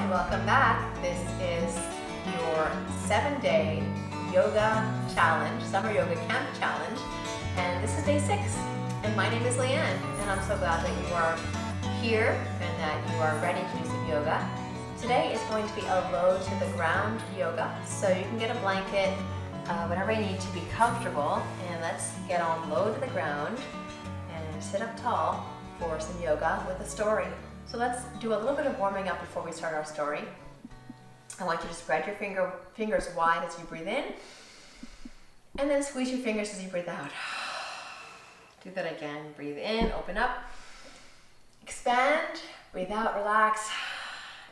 and welcome back. This is your 7-day yoga challenge, summer yoga camp challenge, and this is day 6. And my name is Leanne, and I'm so glad that you are here and that you are ready to do some yoga. Today is going to be a low to the ground yoga, so you can get a blanket, whatever you need to be comfortable, and let's get on low to the ground and sit up tall for some yoga with a story. So let's do a little bit of warming up before we start our story. I want you to spread your fingers wide as you breathe in, and then squeeze your fingers as you breathe out. Do that again. Breathe in, open up, expand, breathe out, relax.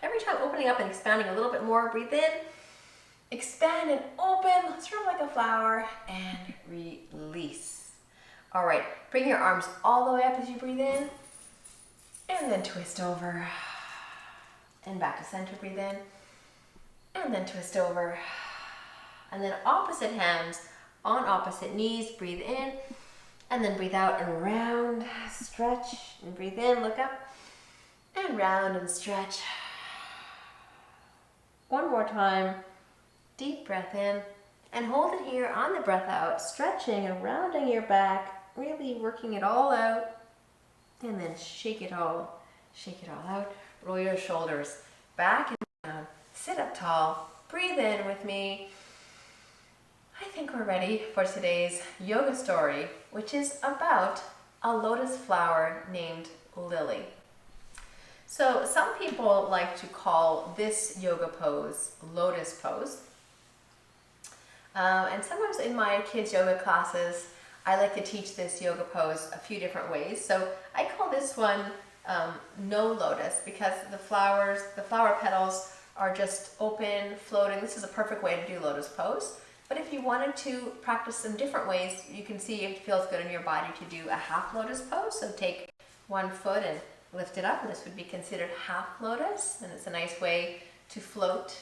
Every time opening up and expanding a little bit more, breathe in, expand and open, sort of like a flower, and release. All right, bring your arms all the way up as you breathe in, and then twist over, and back to center, breathe in, and then twist over, and then opposite hands on opposite knees, breathe in, and then breathe out and round, stretch, and breathe in, look up, and round and stretch. One more time, deep breath in, and hold it here on the breath out, stretching and rounding your back, really working it all out. And then shake it all out. Roll your shoulders back and down. Sit up tall. Breathe in with me. I think we're ready for today's yoga story, which is about a lotus flower named Lily. So some people like to call this yoga pose lotus pose. And sometimes in my kids' yoga classes, I like to teach this yoga pose a few different ways. So I call this one no lotus because the flower petals are just open, floating. This is a perfect way to do lotus pose. But if you wanted to practice some different ways, you can see if it feels good in your body to do a half lotus pose. So take one foot and lift it up, and this would be considered half lotus. And it's a nice way to float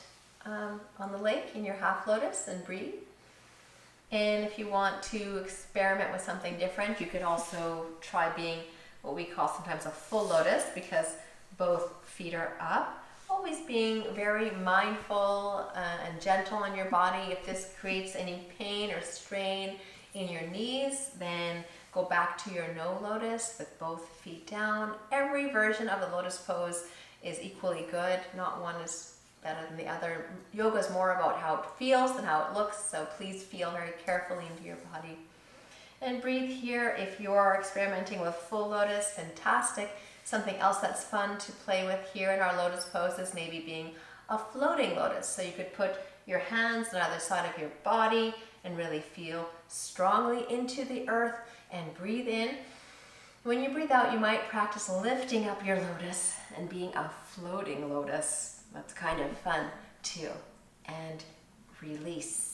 on the lake in your half lotus and breathe. And if you want to experiment with something different, you could also try being what we call sometimes a full lotus, because both feet are up. Always being very mindful and gentle on your body. If this creates any pain or strain in your knees, then go back to your no lotus with both feet down. Every version of the lotus pose is equally good. Not one is better than the other. Yoga is more about how it feels than how it looks, so please feel very carefully into your body. And breathe here. If you're experimenting with full lotus, fantastic. Something else that's fun to play with here in our lotus pose is maybe being a floating lotus. So you could put your hands on either side of your body and really feel strongly into the earth and breathe in. When you breathe out, you might practice lifting up your lotus and being a floating lotus. That's kind of fun too. And release.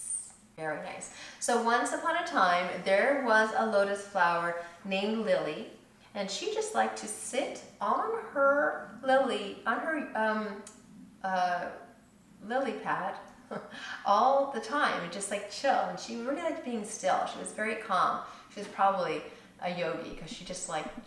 Very nice. So once upon a time, there was a lotus flower named Lily, and she just liked to sit on her lily pad all the time and just like chill. And she really liked being still. She was very calm. She was probably a yogi because she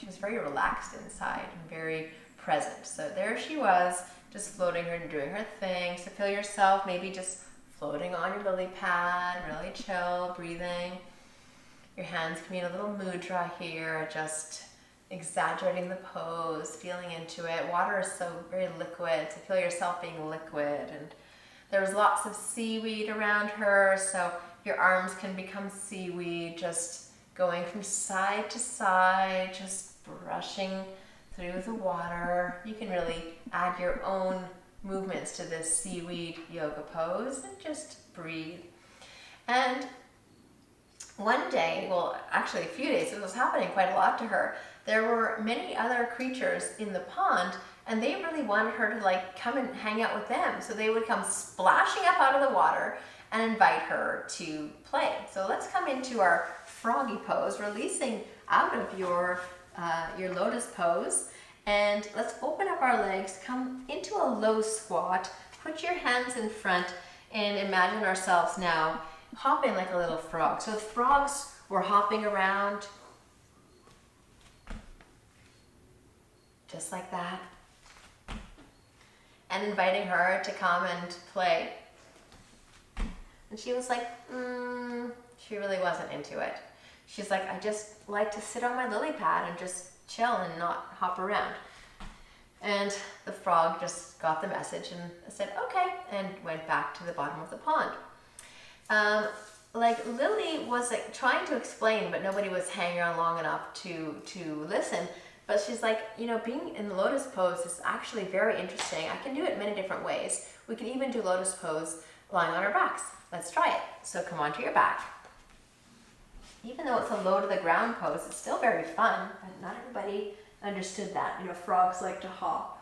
was very relaxed inside and very present. So there she was, just floating and doing her thing. So feel yourself maybe just floating on your lily pad, really chill, breathing. Your hands can be in a little mudra here, just exaggerating the pose, feeling into it. Water is so very liquid, so feel yourself being liquid. And there's lots of seaweed around her, so your arms can become seaweed, just going from side to side, just brushing through the water. You can really add your own movements to this seaweed yoga pose and just breathe. And one day, well, actually a few days, it was happening quite a lot to her. There were many other creatures in the pond, and they really wanted her to come and hang out with them. So they would come splashing up out of the water and invite her to play. So let's come into our froggy pose, releasing out of your lotus pose. And let's open up our legs, come into a low squat, put your hands in front, and imagine ourselves now hopping like a little frog. So frogs were hopping around just like that. and inviting her to come and play. And she was like, she really wasn't into it. She's like, I just like to sit on my lily pad and just chill and not hop around. And the frog just got the message and said, okay, and went back to the bottom of the pond. Like Lily was like trying to explain, but nobody was hanging on long enough to listen. But she's like, you know, being in the lotus pose is actually very interesting. I can do it many different ways. We can even do lotus pose lying on our backs. Let's try it. So come onto your back. Even though it's a low to the ground pose, it's still very fun, but not everybody understood that. You know, frogs like to hop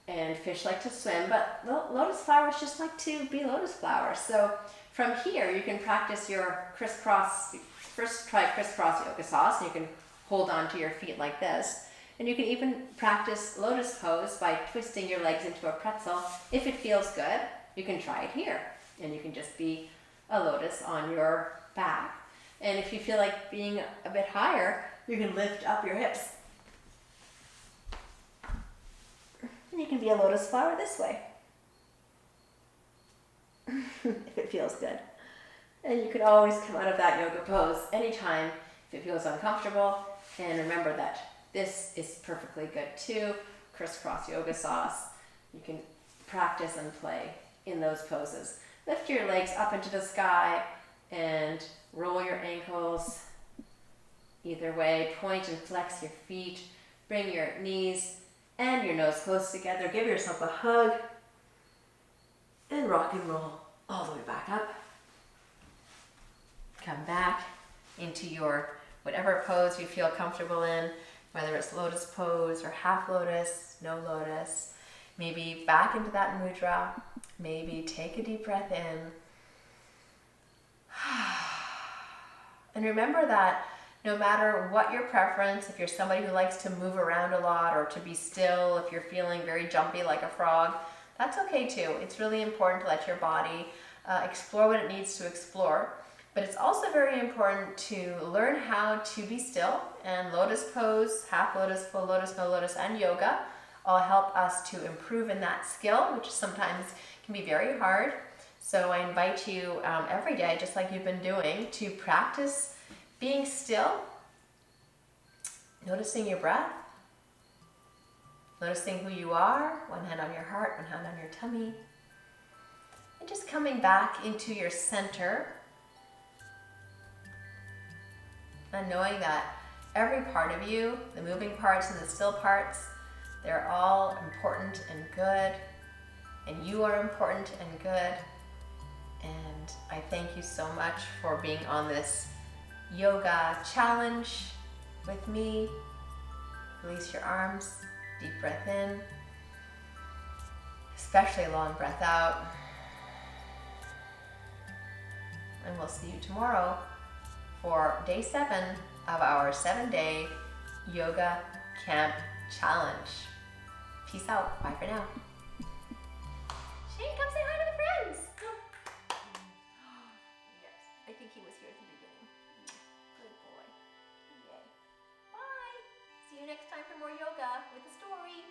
and fish like to swim, but lotus flowers just like to be lotus flowers. So from here, you can practice your crisscross. First try crisscross yoga sauce, and you can hold on to your feet like this. And you can even practice lotus pose by twisting your legs into a pretzel. If it feels good, you can try it here. And you can just be a lotus on your back. And if you feel like being a bit higher, you can lift up your hips. And you can be a lotus flower this way. If it feels good. And you can always come out of that yoga pose anytime if it feels uncomfortable. And remember that this is perfectly good too. Crisscross yoga sauce. You can practice and play in those poses. Lift your legs up into the sky and roll your ankles either way. Point and flex your feet. Bring your knees and your nose close together. Give yourself a hug and rock and roll all the way back up. Come back into your whatever pose you feel comfortable in, whether it's lotus pose or half lotus, no lotus. Maybe back into that mudra. Maybe take a deep breath in. And remember that no matter what your preference, if you're somebody who likes to move around a lot or to be still, if you're feeling very jumpy like a frog, that's okay too. It's really important to let your body explore what it needs to explore. But it's also very important to learn how to be still, and lotus pose, half lotus, full lotus, no lotus, and yoga all help us to improve in that skill, which sometimes can be very hard. So I invite you every day, just like you've been doing, to practice being still, noticing your breath, noticing who you are, one hand on your heart, one hand on your tummy, and just coming back into your center and knowing that every part of you, the moving parts and the still parts, they're all important and good, and you are important and good. And I thank you so much for being on this yoga challenge with me. Release your arms, deep breath in, especially a long breath out. And we'll see you tomorrow for day 7 of our 7-day yoga camp challenge. Peace out. Bye for now. Shane, come say hi to the friends. Yes, I think he was here at the beginning. Good boy. Yay. Bye. See you next time for more yoga with a story.